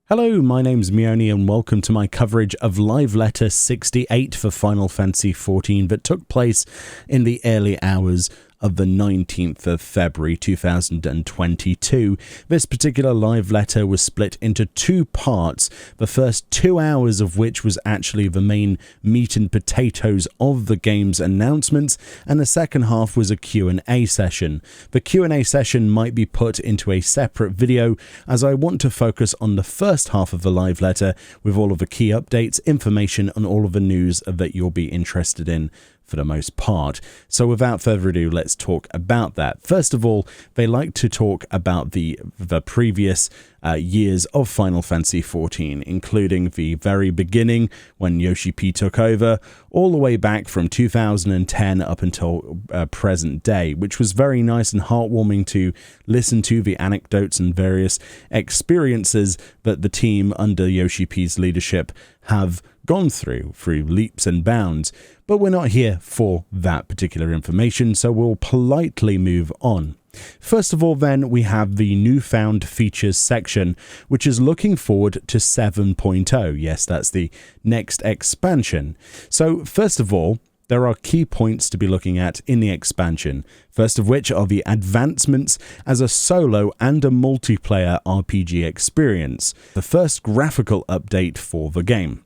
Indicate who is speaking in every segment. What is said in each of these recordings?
Speaker 1: Hello, my name's Meoni and welcome to my coverage of Live Letter 68 for Final Fantasy XIV that took place in the early hours of the 19th of February 2022. This particular live letter was split into two parts, the first 2 hours of which was actually the main meat and potatoes of the game's announcements, and the second half was a Q&A session. The Q&A session might be put into a separate video, as I want to focus on the first half of the live letter with all of the key updates, information, and all of the news that you'll be interested in for the most part. So without further ado, let's talk about that. First of all, they like to talk about the previous years of Final Fantasy XIV, including the very beginning when Yoshi P took over, all the way back from 2010 up until present day, which was very nice and heartwarming to listen to the anecdotes and various experiences that the team under Yoshi P's leadership have gone through leaps and bounds. But we're not here for that particular information, so we'll politely move on. First of all, then, we have the newfound features section, which is looking forward to 7.0. Yes, that's the next expansion. So, first of all, there are key points to be looking at in the expansion, first of which are the advancements as a solo and a multiplayer RPG experience, the first graphical update for the game.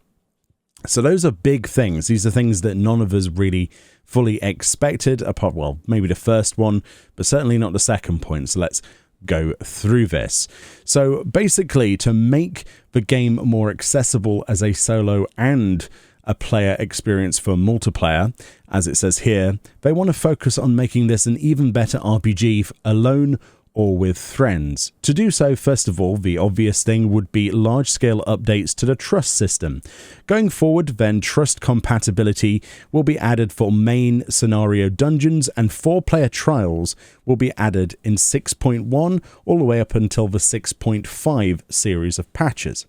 Speaker 1: So those are big things. These are things that none of us really fully expected, apart, well, maybe the first one, but certainly not the second point. So let's go through this. So basically, to make the game more accessible as a solo and a player experience for multiplayer, as it says here, they want to focus on making this an even better RPG alone or with friends. To do so, first of all, the obvious thing would be large-scale updates to the trust system. Going forward, then, trust compatibility will be added for main scenario dungeons, and 4-player trials will be added in 6.1 all the way up until the 6.5 series of patches.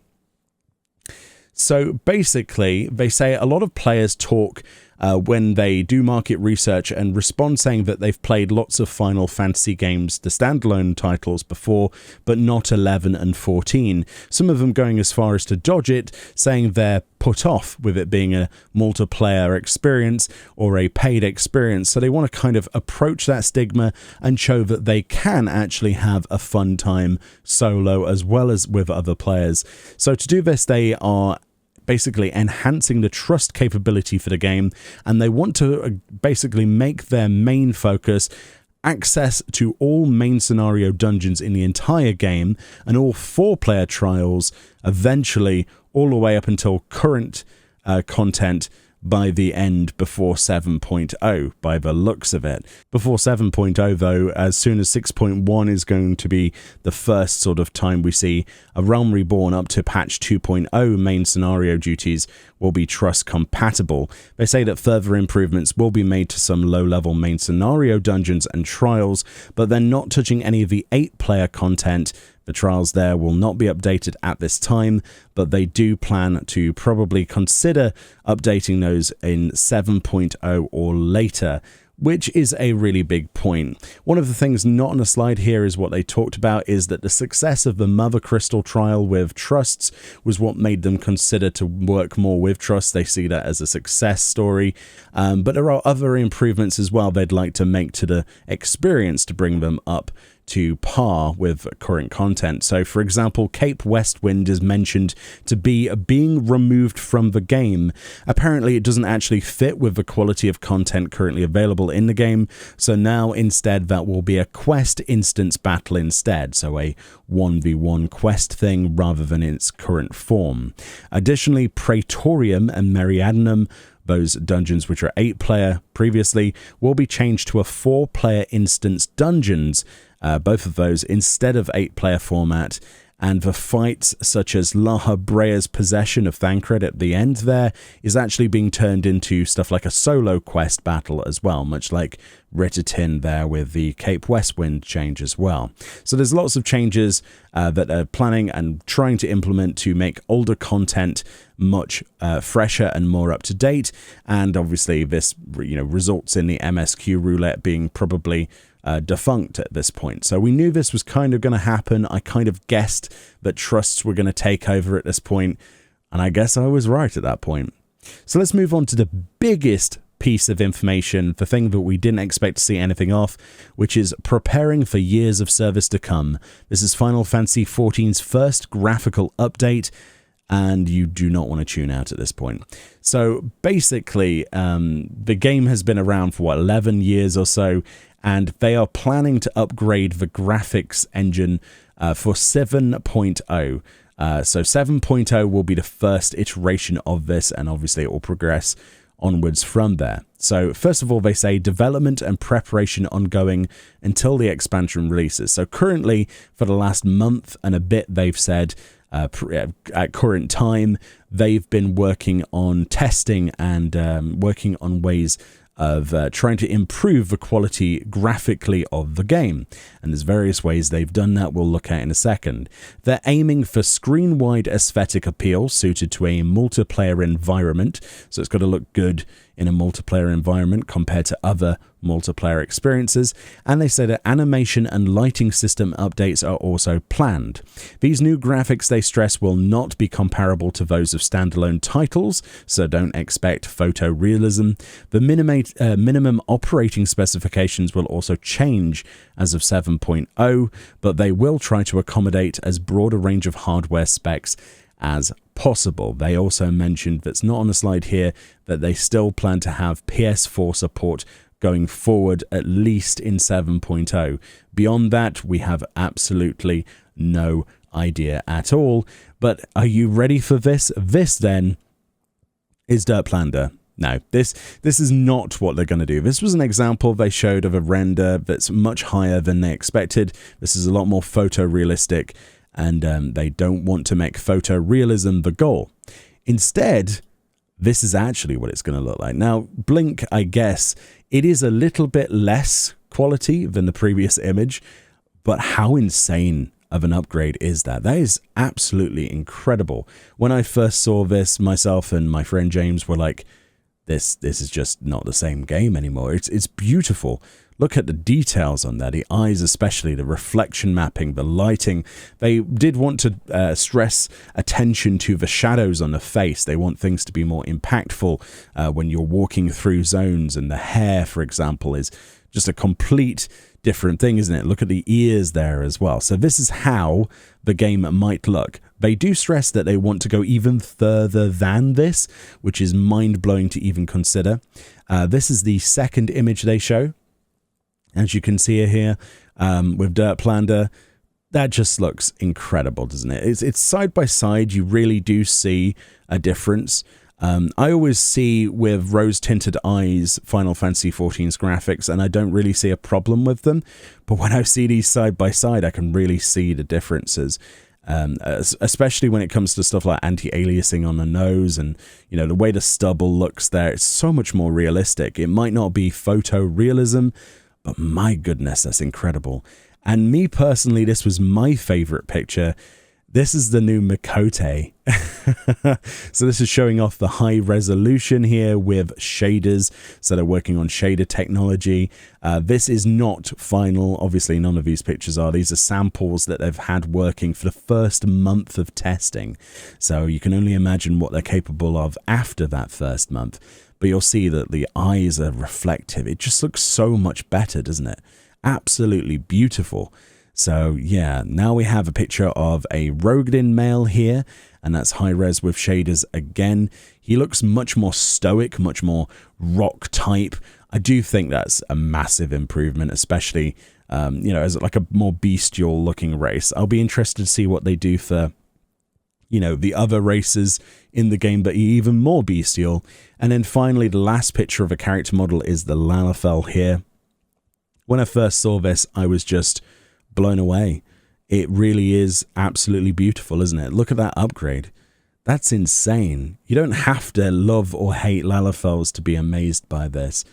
Speaker 1: So basically, they say a lot of players talk when they do market research and respond saying that they've played lots of Final Fantasy games, the standalone titles before, but not 11 and 14. Some of them going as far as to dodge it, saying they're put off with it being a multiplayer experience or a paid experience. So they want to kind of approach that stigma and show that they can actually have a fun time solo as well as with other players. So to do this, they are basically enhancing the trust capability for the game, and they want to basically make their main focus access to all main scenario dungeons in the entire game and all 4-player trials eventually all the way up until current content by the end before 7.0 by the looks of it. Before 7.0 though, as soon as 6.1 is going to be the first sort of time we see A Realm Reborn up to patch 2.0 main scenario duties will be trust compatible. They say that further improvements will be made to some low-level main scenario dungeons and trials, but they're not touching any of the 8-player content. The trials there will not be updated at this time, but they do plan to probably consider updating those in 7.0 or later, which is a really big point. One of the things not on the slide here is what they talked about is that the success of the Mother Crystal trial with trusts was what made them consider to work more with trusts. They see that as a success story, but there are other improvements as well they'd like to make to the experience to bring them up to par with current content. So, for example, Cape Westwind is mentioned to be being removed from the game. Apparently, it doesn't actually fit with the quality of content currently available in the game, so now instead that will be a quest instance battle instead, so a 1v1 quest thing rather than its current form. Additionally, Praetorium and Meriadenum, those dungeons which are 8-player previously, will be changed to a 4-player instance dungeons, both of those instead of 8-player format, and the fights such as Laha Brea's possession of Thancred at the end there is actually being turned into stuff like a solo quest battle as well, much like Rittertin there with the Cape Westwind change as well. So there's lots of changes that they're planning and trying to implement to make older content much fresher and more up to date, and obviously this results in the MSQ roulette being probably defunct at this point. So we knew this was kind of going to happen. I kind of guessed that trusts were going to take over at this point, and I guess I was right at that point. So let's move on to the biggest piece of information, the thing that we didn't expect to see anything of, which is preparing for years of service to come. This is Final Fantasy XIV's first graphical update, and you do not want to tune out at this point. So basically, the game has been around for 11 years or so, and they are planning to upgrade the graphics engine for 7.0. So 7.0 will be the first iteration of this, and obviously it will progress onwards from there. So first of all, they say development and preparation ongoing until the expansion releases. So currently, for the last month and a bit, they've said at current time, they've been working on testing and working on ways of trying to improve the quality graphically of the game. And there's various ways they've done that we'll look at in a second. They're aiming for screen-wide aesthetic appeal suited to a multiplayer environment. So it's got to look good in a multiplayer environment compared to other multiplayer experiences. And they say that animation and lighting system updates are also planned. These new graphics, they stress, will not be comparable to those of standalone titles, so don't expect photorealism. The minimum operating specifications will also change as of 7.0, but they will try to accommodate as broad a range of hardware specs as possible. They also mentioned, that's not on the slide here, that they still plan to have PS4 support going forward, at least in 7.0. Beyond that, we have absolutely no idea at all. But are you ready for this? This, then, is Dirtplander. No, this is not what they're going to do. This was an example they showed of a render that's much higher than they expected. This is a lot more photorealistic, and they don't want to make photorealism the goal. Instead, this is actually what it's going to look like. Now, Blink, I guess, it is a little bit less quality than the previous image, but how insane of an upgrade is that? That is absolutely incredible. When I first saw this, myself and my friend James were like, this is just not the same game anymore. It's beautiful. Look at the details on that, the eyes especially, the reflection mapping, the lighting. They did want to stress attention to the shadows on the face. They want things to be more impactful when you're walking through zones, and the hair, for example, is just a complete different thing, isn't it? Look at the ears there as well. So this is how the game might look. They do stress that they want to go even further than this, which is mind-blowing to even consider. This is the second image they show. As you can see here with Dirtplander, that just looks incredible, doesn't it? It's side by side. You really do see a difference. I always see with rose-tinted eyes Final Fantasy XIV's graphics, and I don't really see a problem with them. But when I see these side by side, I can really see the differences, especially when it comes to stuff like anti-aliasing on the nose and, you know, the way the stubble looks there. It's so much more realistic. It might not be photorealism, but my goodness, that's incredible. And me personally, this was my favorite picture. This is the new Mikote. So this is showing off the high resolution here with shaders. So they're working on shader technology. This is not final. Obviously, none of these pictures are. These are samples that they've had working for the first month of testing. So you can only imagine what they're capable of after that first month. But you'll see that the eyes are reflective. It just looks so much better, doesn't it? Absolutely beautiful. So yeah, now we have a picture of a Rogadin male here, and that's high res with shaders again. He looks much more stoic, much more rock type. I do think that's a massive improvement, especially you know, as like a more bestial looking race. I'll be interested to see what they do for, you know, the other races in the game, but even more bestial. And then finally, the last picture of a character model is the Lalafell here. When I first saw this, I was just blown away. It really is absolutely beautiful, isn't it? Look at that upgrade. That's insane. You don't have to love or hate Lalafells to be amazed by this.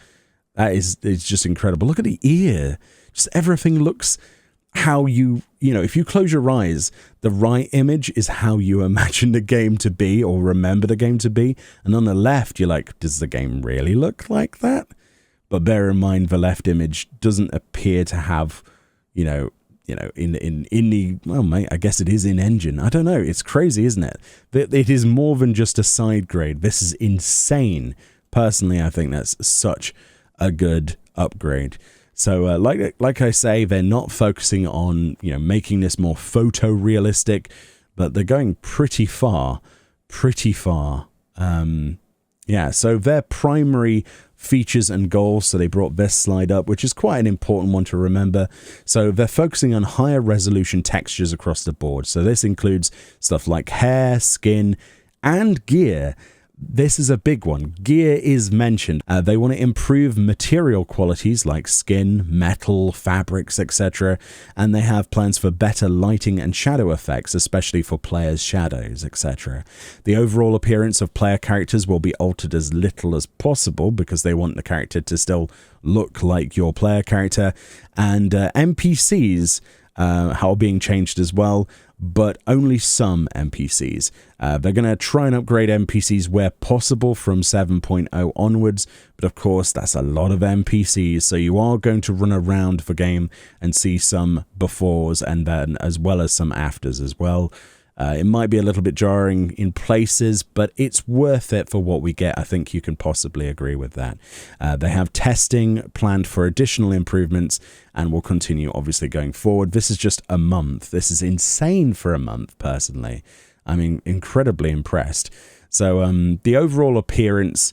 Speaker 1: It's just incredible. Look at the ear. Just everything looks how you know, if you close your eyes, the right image is how you imagine the game to be or remember the game to be. And on the left, you're like, does the game really look like that? But bear in mind, the left image doesn't appear to have, in the, well, mate, I guess it is in engine. I don't know. It's crazy, isn't it? It is more than just a side grade. This is insane. Personally, I think that's such a good upgrade. So like I say, they're not focusing on, making this more photorealistic, but they're going pretty far. Yeah, so their primary features and goals, so they brought this slide up, which is quite an important one to remember. So they're focusing on higher resolution textures across the board. So this includes stuff like hair, skin, and gear. This is a big one. Gear is mentioned. They want to improve material qualities like skin, metal, fabrics, etc. And they have plans for better lighting and shadow effects, especially for players' shadows, etc. The overall appearance of player characters will be altered as little as possible because they want the character to still look like your player character. And NPCs are being changed as well, but only some NPCs. They're going to try and upgrade NPCs where possible from 7.0 onwards, but of course that's a lot of NPCs, so you are going to run around the game and see some befores and then as well as some afters as well. It might be a little bit jarring in places, but it's worth it for what we get. I think you can possibly agree with that. They have testing planned for additional improvements and will continue obviously going forward. This is just a month. This is insane for a month, personally. I mean, incredibly impressed. So the overall appearance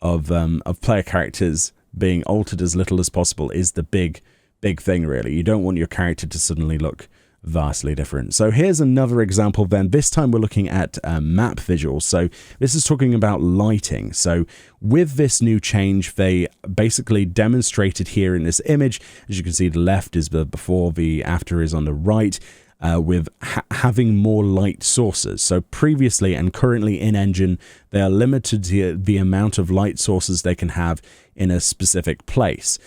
Speaker 1: of player characters being altered as little as possible is the big thing, really. You don't want your character to suddenly look vastly different. So here's another example then. This time we're looking at map visuals. So this is talking about lighting. So with this new change, they basically demonstrated here in this image, as you can see, the left is the before, the after is on the right, with having more light sources. So previously and currently in engine, they are limited to the amount of light sources they can have in a specific place.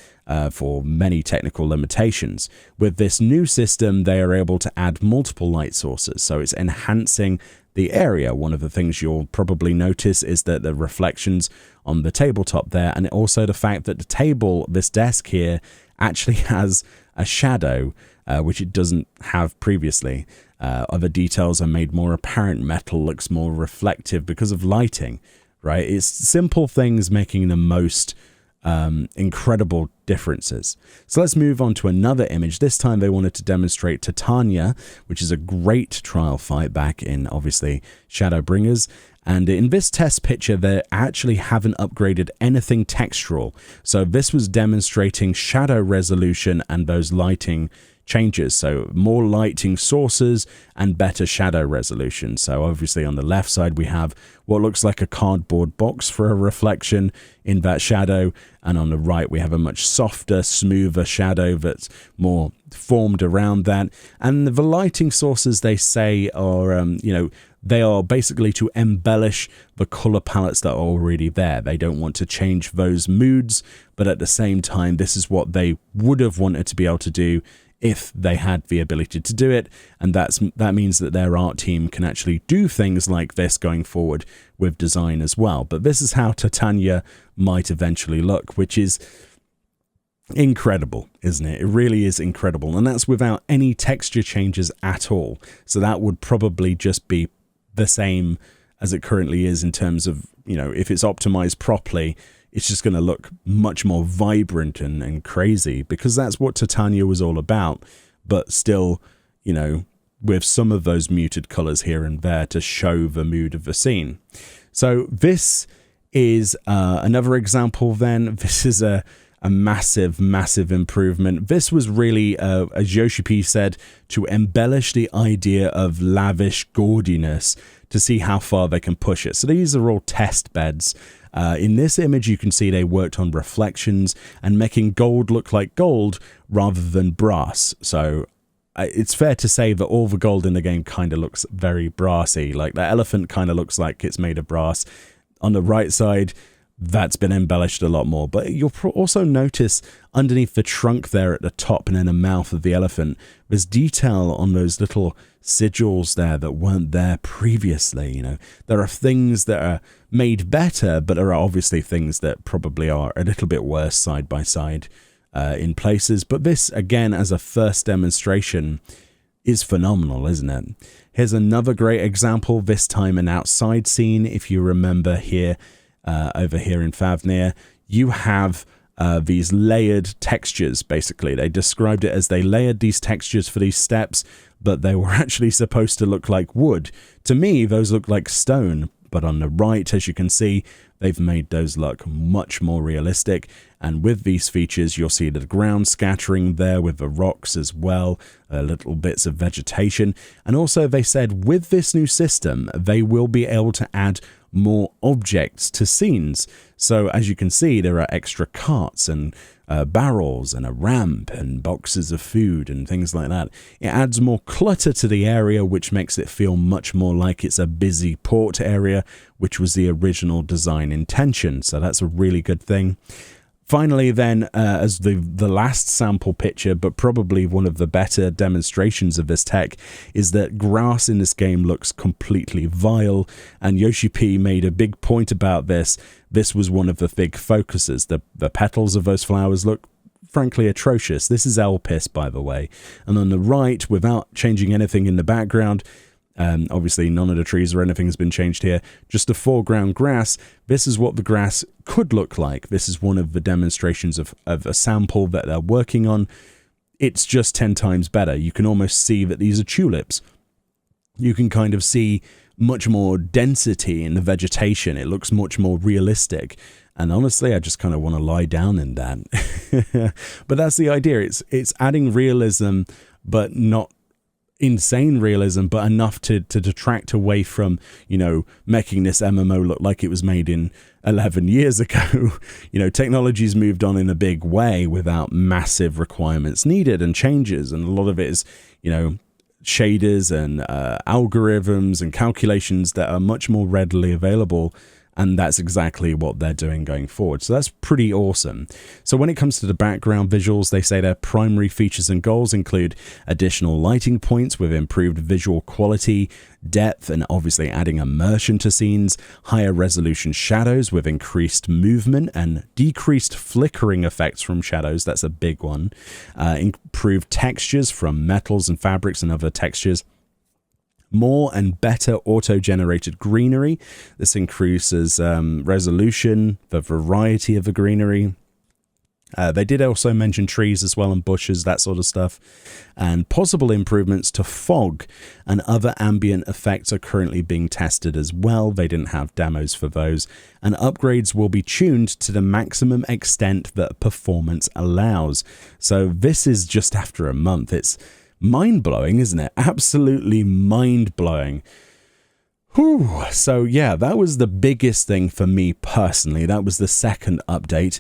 Speaker 1: For many technical limitations. With this new system, they are able to add multiple light sources, so it's enhancing the area. One of the things you'll probably notice is that the reflections on the tabletop there, and also the fact that the table, this desk here, actually has a shadow, which it doesn't have previously. Other details are made more apparent. Metal looks more reflective because of lighting, right? It's simple things making the most incredible differences. So let's move on to another image. This time they wanted to demonstrate Titania, which is a great trial fight back in obviously Shadowbringers. And in this test picture, they actually haven't upgraded anything textural. So this was demonstrating shadow resolution and those lighting changes, so more lighting sources and better shadow resolution. So obviously on the left side we have what looks like a cardboard box for a reflection in that shadow, and on the right we have a much softer, smoother shadow that's more formed around that. And the lighting sources, they say, are they are basically to embellish the color palettes that are already there. They don't want to change those moods, but at the same time this is what they would have wanted to be able to do if they had the ability to do it, and that means that their art team can actually do things like this going forward with design as well. But this is how Titania might eventually look, which is incredible, isn't it? It really is incredible, and that's without any texture changes at all. So that would probably just be the same as it currently is in terms of, if it's optimized properly, it's just going to look much more vibrant and crazy, because that's what Titania was all about, but still, with some of those muted colors here and there to show the mood of the scene. So this is another example then. This is a massive improvement. This was really, as Yoshi P said, to embellish the idea of lavish gaudiness to see how far they can push it. So these are all test beds. In this image, you can see they worked on reflections and making gold look like gold rather than brass. So it's fair to say that all the gold in the game kind of looks very brassy. Like the elephant kind of looks like it's made of brass. On the right side, that's been embellished a lot more. But you'll also notice underneath the trunk there at the top and in the mouth of the elephant, there's detail on those little sigils there that weren't there previously. You know, there are things that are made better, but there are obviously things that probably are a little bit worse side by side in places. But this, again, as a first demonstration, is phenomenal, isn't it? Here's another great example, this time an outside scene. If you remember here, over here in Fafnir, you have these layered textures, basically. They described it as they layered these textures for these steps, but they were actually supposed to look like wood. To me, those look like stone, but on the right, as you can see, they've made those look much more realistic. And with these features, you'll see the ground scattering there with the rocks as well, little bits of vegetation. And also they said with this new system, they will be able to add more objects to scenes. So as you can see, there are extra carts and barrels and a ramp and boxes of food and things like that. It adds more clutter to the area, which makes it feel much more like it's a busy port area, which was the original design intention. So that's a really good thing. Finally, then, as the last sample picture, but probably one of the better demonstrations of this tech, is that grass in this game looks completely vile, and Yoshi P made a big point about this. This was one of the big focuses. The petals of those flowers look frankly atrocious. This is Elpis, by the way. And on the right, without changing anything in the background, obviously none of the trees or anything has been changed here, just the foreground grass. This is what the grass could look like. This is one of the demonstrations of a sample that they're working on. It's just 10 times better. You can almost see that these are tulips. You can kind of see much more density in the vegetation. It looks much more realistic. And honestly, I just kind of want to lie down in that. But that's the idea. It's adding realism, but not insane realism, but enough to detract away from, you know, making this MMO look like it was made in 11 years ago. You know, technology's moved on in a big way without massive requirements needed and changes, and a lot of it is, you know, shaders and algorithms and calculations that are much more readily available. And that's exactly what they're doing going forward. So that's pretty awesome. So when it comes to the background visuals, they say their primary features and goals include additional lighting points with improved visual quality, depth, and obviously adding immersion to scenes, higher resolution shadows with increased movement and decreased flickering effects from shadows. That's a big one. Improved textures from metals and fabrics and other textures. More and better auto-generated greenery. This increases resolution, the variety of the greenery. They did also mention trees as well and bushes, that sort of stuff. And possible improvements to fog and other ambient effects are currently being tested as well. They didn't have demos for those. And upgrades will be tuned to the maximum extent that performance allows. So this is just after a month. It's mind-blowing, isn't it? Absolutely mind-blowing. Whew. So yeah, that was the biggest thing for me personally. That was the second update.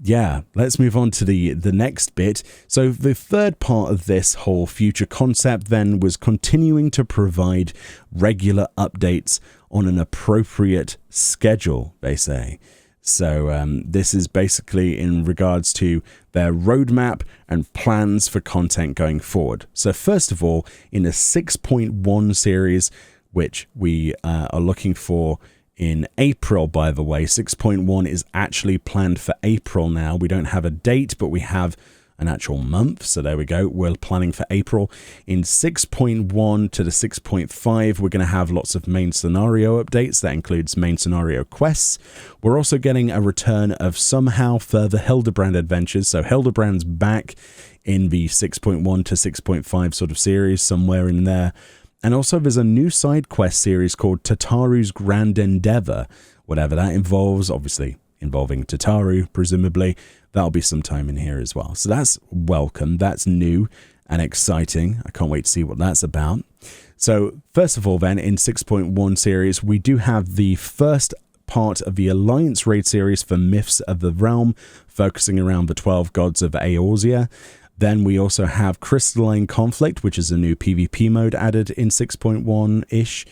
Speaker 1: Yeah, let's move on to the next bit. So the third part of this whole future concept then was continuing to provide regular updates on an appropriate schedule, they say. So this is basically in regards to their roadmap and plans for content going forward. So first of all, in the 6.1 series, which we are looking for in April, by the way, 6.1 is actually planned for April now. We don't have a date, but we have an actual month. So there we go. We're planning for April. In 6.1 to the 6.5, we're going to have lots of main scenario updates. That includes main scenario quests. We're also getting a return of somehow further Hildebrand adventures. So Hildebrand's back in the 6.1 to 6.5 sort of series, somewhere in there. And also there's a new side quest series called Tataru's Grand Endeavor, whatever that involves, obviously involving Tataru, presumably. That'll be sometime in here as well. So that's welcome. That's new and exciting. I can't wait to see what that's about. So first of all then, in 6.1 series, we do have the first part of the Alliance Raid series for Myths of the Realm, focusing around the 12 gods of Eorzea. Then we also have Crystalline Conflict, which is a new PvP mode added in 6.1-ish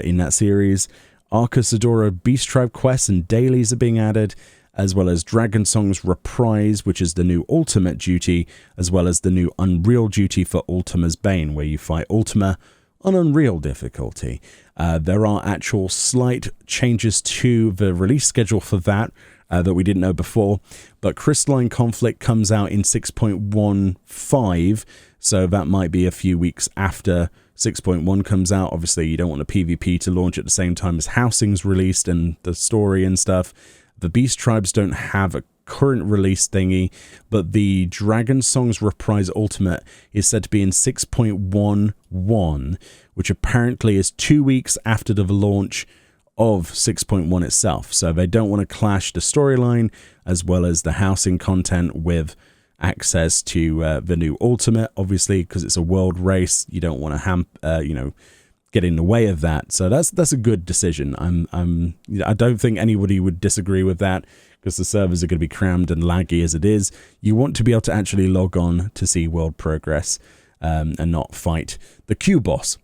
Speaker 1: in that series. Arcus Adora Beast Tribe quests and dailies are being added, as well as Dragon Song's Reprise, which is the new Ultimate duty, as well as the new Unreal duty for Ultima's Bane, where you fight Ultima on Unreal difficulty. There are actual slight changes to the release schedule for that we didn't know before, but Crystalline Conflict comes out in 6.15, so that might be a few weeks after 6.1 comes out. Obviously, you don't want a PvP to launch at the same time as Housing's released and the story and stuff. The Beast Tribes don't have a current release thingy, but the Dragon Song's Reprise Ultimate is said to be in 6.11, which apparently is 2 weeks after the launch of 6.1 itself. So they don't want to clash the storyline as well as the housing content with access to the new Ultimate, obviously, because it's a world race. You don't want to get in the way of that. So that's a good decision. I don't think anybody would disagree with that, because the servers are going to be crammed and laggy as it is. You want to be able to actually log on to see world progress and not fight the Q boss.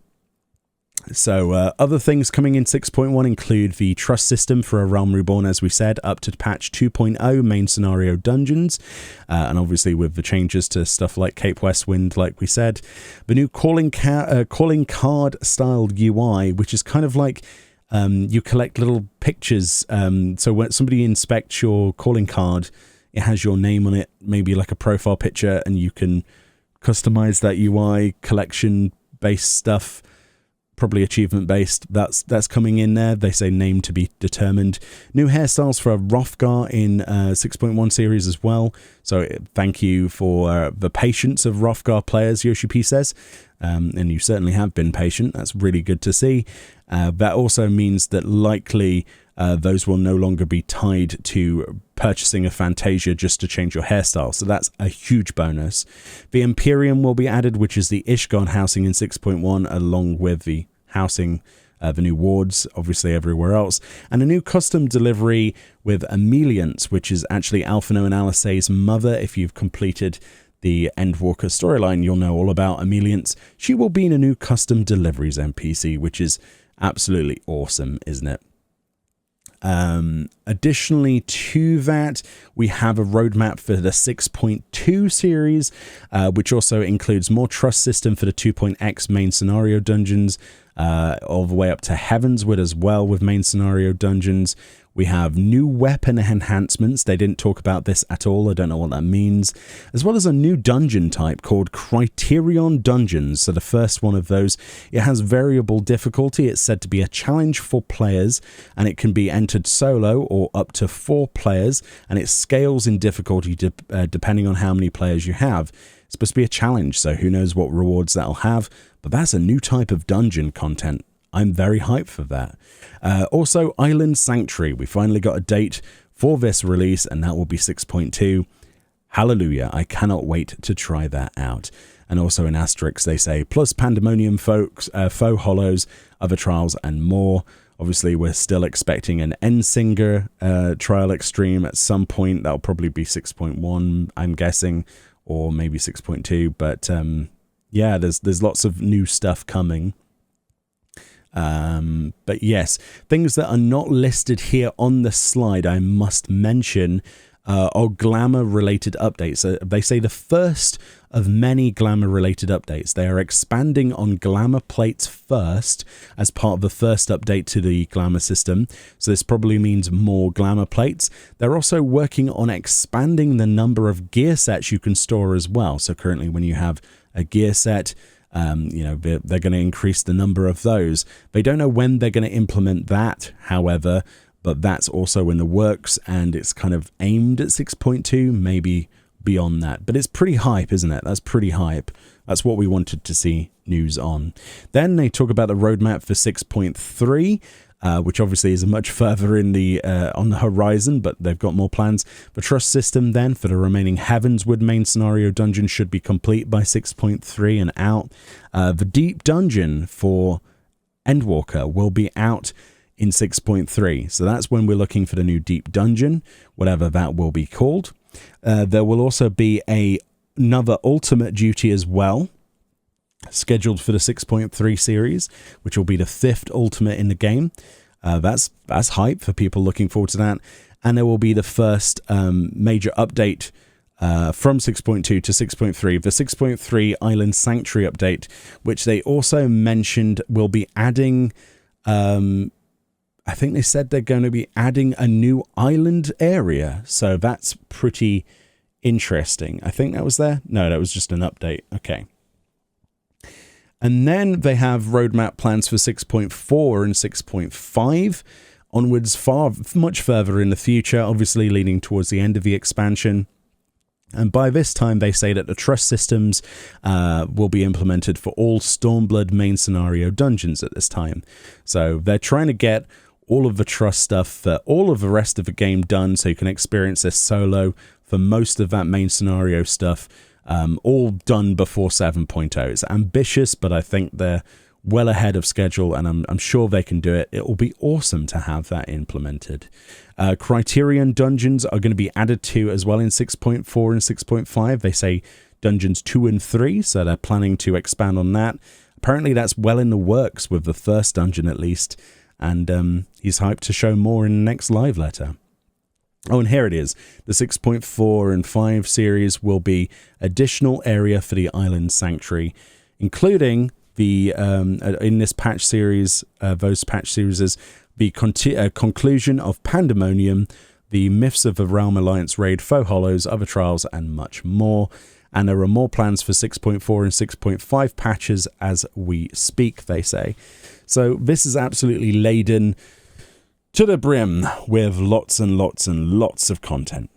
Speaker 1: So other things coming in 6.1 include the trust system for A Realm Reborn, as we said, up to patch 2.0 main scenario dungeons, and obviously with the changes to stuff like Cape Westwind, like we said. The new calling card styled UI, which is kind of like you collect little pictures. So when somebody inspects your calling card, it has your name on it, maybe like a profile picture, and you can customize that UI, collection based stuff. Probably achievement based. That's coming in there. They say name to be determined. New hairstyles for Hrothgar in 6.1 series as well. So thank you for the patience of Hrothgar players, Yoshi P says. And you certainly have been patient. That's really good to see. That also means that likely those will no longer be tied to purchasing a Fantasia just to change your hairstyle. So that's a huge bonus. The Imperium will be added, which is the Ishgard housing in 6.1, along with the housing, the new wards, obviously everywhere else, and a new custom delivery with Emeliance, which is actually Alphino and Alisaie's mother. If you've completed the Endwalker storyline, you'll know all about Emeliance. She will be in a new custom deliveries NPC, which is absolutely awesome, isn't it? Additionally to that, we have a roadmap for the 6.2 series, which also includes more trust system for the 2.x main scenario dungeons, all the way up to Heavensward as well with main scenario dungeons. We have new weapon enhancements. They didn't talk about this at all. I don't know what that means. As well as a new dungeon type called Criterion Dungeons. So the first one of those, it has variable difficulty. It's said to be a challenge for players, and it can be entered solo or up to 4 players, and it scales in difficulty depending on how many players you have. It's supposed to be a challenge, so who knows what rewards that'll have, but that's a new type of dungeon content. I'm very hyped for that. Also, Island Sanctuary. We finally got a date for this release, and that will be 6.2. Hallelujah. I cannot wait to try that out. And also in Asterix, they say, plus Pandemonium faux hollows, other trials, and more. Obviously, we're still expecting an Ensinger trial extreme at some point. That'll probably be 6.1, I'm guessing, or maybe 6.2. But yeah, there's lots of new stuff coming. But yes, things that are not listed here on the slide, I must mention, are glamour related updates. They say the first of many glamour related updates. They are expanding on glamour plates first as part of the first update to the glamour system. So this probably means more glamour plates. They're also working on expanding the number of gear sets you can store as well. So currently when you have a gear set, they're going to increase the number of those. They don't know when they're going to implement that, however, but that's also in the works, and it's kind of aimed at 6.2, maybe beyond that. But it's pretty hype, isn't it? That's pretty hype. That's what we wanted to see news on. Then they talk about the roadmap for 6.3, which obviously is much further in the on the horizon, but they've got more plans. The trust system then for the remaining Heavensward main scenario dungeon should be complete by 6.3 and out. The deep dungeon for Endwalker will be out in 6.3, so that's when we're looking for the new deep dungeon, whatever that will be called. There will also be another ultimate duty as well, scheduled for the 6.3 series, which will be the 5th ultimate in the game. That's hype for people looking forward to that. And there will be the first major update from 6.2 to 6.3, the 6.3 Island Sanctuary update, which they also mentioned will be adding, I think they said they're going to be adding a new island area. So that's pretty interesting. I think that was there. No, that was just an update. Okay. And then they have roadmap plans for 6.4 and 6.5 onwards, much further in the future, obviously leading towards the end of the expansion. And by this time, they say that the trust systems will be implemented for all Stormblood main scenario dungeons at this time. So they're trying to get all of the trust stuff for all of the rest of the game done, so you can experience this solo for most of that main scenario stuff, all done before 7.0. It's ambitious, but I think they're well ahead of schedule, and I'm sure they can do it. It will be awesome to have that implemented. Criterion dungeons are going to be added to as well in 6.4 and 6.5. They say dungeons 2 and 3, so they're planning to expand on that. Apparently that's well in the works with the first dungeon at least, and he's hyped to show more in the next live letter. Oh, and here it is. The 6.4 and 5 series will be additional area for the Island Sanctuary, including the in this patch series, those patch series is the conclusion of Pandemonium, the Myths of the Realm Alliance raid, Faux Hollows, other trials, and much more. And there are more plans for 6.4 and 6.5 patches as we speak, they say. So this is absolutely laden to the brim with lots and lots and lots of content.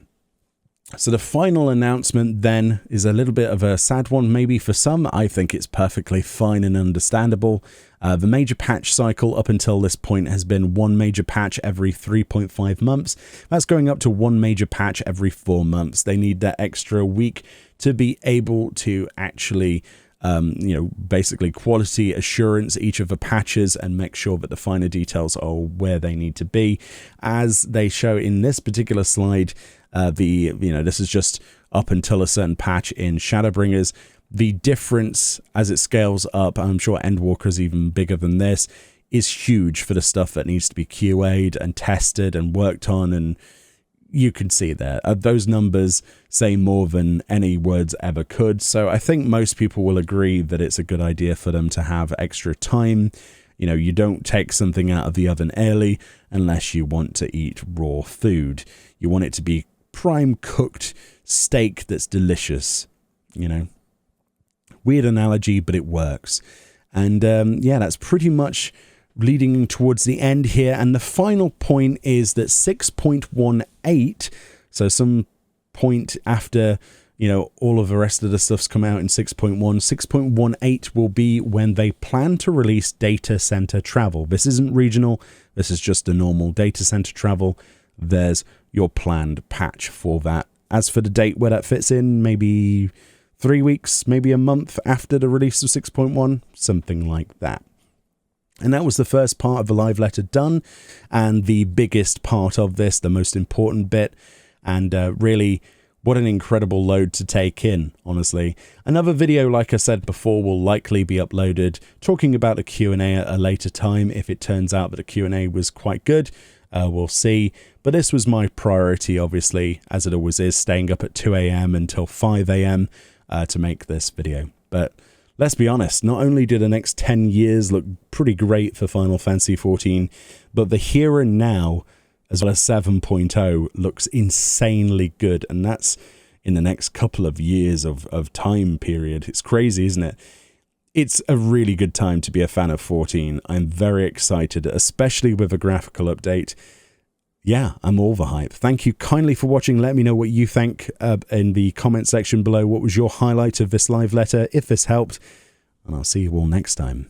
Speaker 1: So the final announcement then is a little bit of a sad one, maybe for some. I think it's perfectly fine and understandable. The major patch cycle up until this point has been one major patch every 3.5 months. That's going up to one major patch every 4 months. They need that extra week to be able to actually, basically quality assurance each of the patches and make sure that the finer details are where they need to be. As they show in this particular slide, this is just up until a certain patch in Shadowbringers. The difference as it scales up, I'm sure Endwalker is even bigger than this, is huge for the stuff that needs to be QA'd and tested and worked on, and you can see there. Those numbers say more than any words ever could, so I think most people will agree that it's a good idea for them to have extra time. You know, you don't take something out of the oven early unless you want to eat raw food. You want it to be prime cooked steak that's delicious, you know. Weird analogy, but it works. And that's pretty much leading towards the end here. And the final point is that 6.18, so some point after, all of the rest of the stuff's come out in 6.1, 6.18 will be when they plan to release data center travel. This isn't regional. This is just a normal data center travel. There's your planned patch for that. As for the date where that fits in, maybe 3 weeks, maybe a month after the release of 6.1, something like that. And that was the first part of the live letter done, and the biggest part of this, the most important bit, and really, what an incredible load to take in, honestly. Another video, like I said before, will likely be uploaded, talking about the Q&A at a later time, if it turns out that the Q&A was quite good. We'll see. But this was my priority, obviously, as it always is, staying up at 2 a.m. until 5 a.m. To make this video. But let's be honest, not only do the next 10 years look pretty great for Final Fantasy XIV, but the here and now, as well as 7.0, looks insanely good. And that's in the next couple of years of time period. It's crazy, isn't it? It's a really good time to be a fan of 14. I'm very excited, especially with a graphical update. Yeah, I'm all the hype. Thank you kindly for watching. Let me know what you think in the comment section below. What was your highlight of this live letter, if this helped? And I'll see you all next time.